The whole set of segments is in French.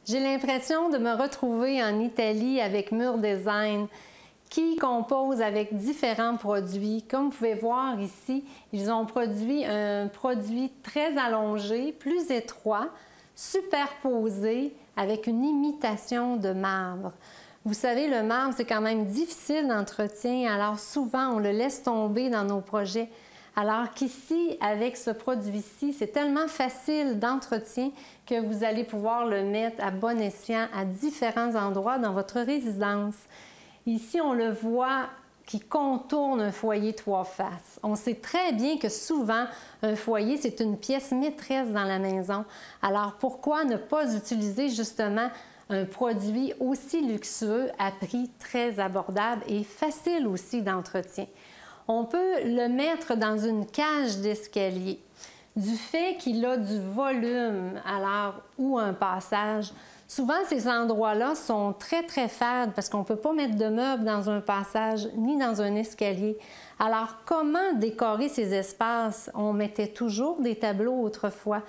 J'ai l'impression de me retrouver en Italie avec Mur Design qui compose avec différents produits. Comme vous pouvez voir ici, ils ont produit un produit très allongé, plus étroit, superposé avec une imitation de marbre. Vous savez, le marbre, c'est quand même difficile d'entretien, alors souvent on le laisse tomber dans nos projets. Alors qu'ici, avec ce produit-ci, c'est tellement facile d'entretien que vous allez pouvoir le mettre à bon escient à différents endroits dans votre résidence. Ici, on le voit qui contourne un foyer trois faces. On sait très bien que souvent, un foyer, c'est une pièce maîtresse dans la maison. Alors pourquoi ne pas utiliser justement un produit aussi luxueux à prix très abordable et facile aussi d'entretien? On peut le mettre dans une cage d'escalier. Du fait qu'il a du volume, alors, ou un passage, souvent ces endroits-là sont très fades parce qu'on ne peut pas mettre de meubles dans un passage ni dans un escalier. Alors, comment décorer ces espaces? On mettait toujours des tableaux autrefois.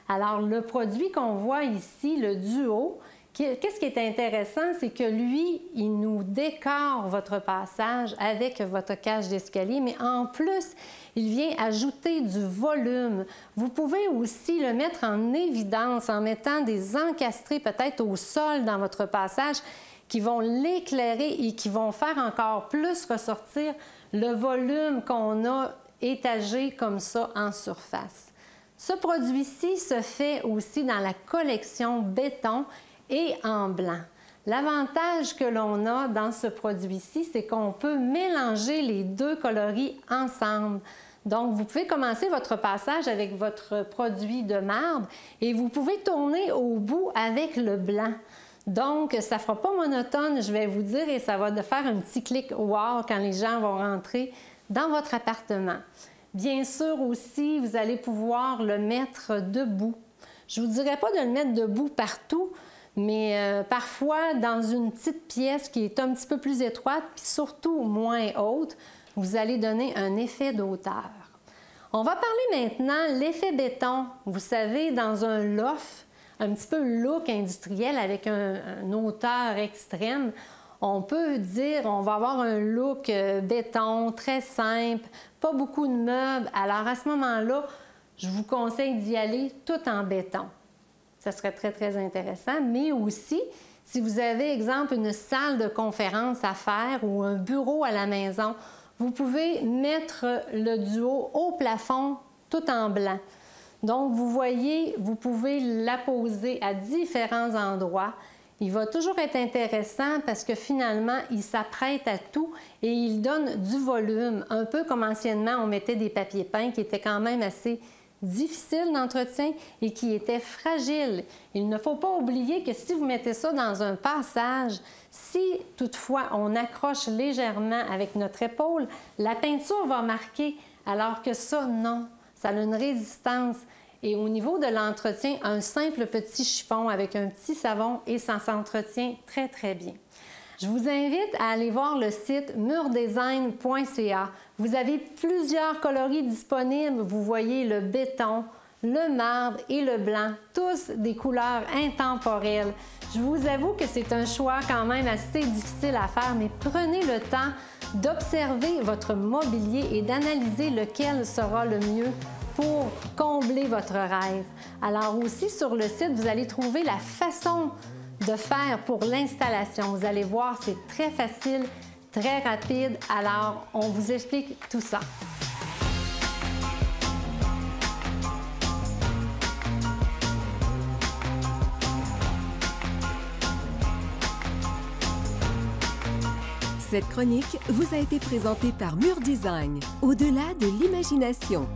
Alors, le produit qu'on voit ici, le duo, qu'est-ce qui est intéressant, c'est que lui, il nous décore votre passage avec votre cage d'escalier, mais en plus, il vient ajouter du volume. Vous pouvez aussi le mettre en évidence en mettant des encastrés peut-être au sol dans votre passage qui vont l'éclairer et qui vont faire encore plus ressortir le volume qu'on a étagé comme ça en surface. Ce produit-ci se fait aussi dans la collection béton et en blanc. L'avantage que l'on a dans ce produit-ci, c'est qu'on peut mélanger les deux coloris ensemble. Donc, vous pouvez commencer votre passage avec votre produit de marbre et vous pouvez tourner au bout avec le blanc. Donc, ça ne fera pas monotone, je vais vous dire, et ça va faire un petit clic « wow » quand les gens vont rentrer dans votre appartement. Bien sûr aussi, vous allez pouvoir le mettre debout. Je ne vous dirais pas de le mettre debout partout, mais parfois, dans une petite pièce qui est un petit peu plus étroite, puis surtout moins haute, vous allez donner un effet d'auteur. On va parler maintenant l'effet béton. Vous savez, dans un loft, un petit peu look industriel avec une hauteur extrême, on peut dire on va avoir un look béton, très simple, pas beaucoup de meubles. Alors à ce moment-là, je vous conseille d'y aller tout en béton. Ça serait très intéressant, mais aussi, si vous avez, exemple, une salle de conférence à faire ou un bureau à la maison, vous pouvez mettre le duo au plafond tout en blanc. Donc, vous voyez, vous pouvez l'apposer à différents endroits. Il va toujours être intéressant parce que finalement, il s'apprête à tout et il donne du volume, un peu comme anciennement, on mettait des papiers peints qui étaient quand même assez difficile d'entretien et qui était fragile. Il ne faut pas oublier que si vous mettez ça dans un passage, si toutefois on accroche légèrement avec notre épaule, la peinture va marquer, alors que ça, non. Ça a une résistance. Et au niveau de l'entretien, un simple petit chiffon avec un petit savon et ça s'entretient très bien. Je vous invite à aller voir le site murdesign.ca. Vous avez plusieurs coloris disponibles. Vous voyez le béton, le marbre et le blanc, tous des couleurs intemporelles. Je vous avoue que c'est un choix quand même assez difficile à faire, mais prenez le temps d'observer votre mobilier et d'analyser lequel sera le mieux pour combler votre rêve. Alors aussi, sur le site, vous allez trouver la façon de faire pour l'installation. Vous allez voir, c'est très facile, très rapide. Alors, on vous explique tout ça. Cette chronique vous a été présentée par Mur Design, au-delà de l'imagination.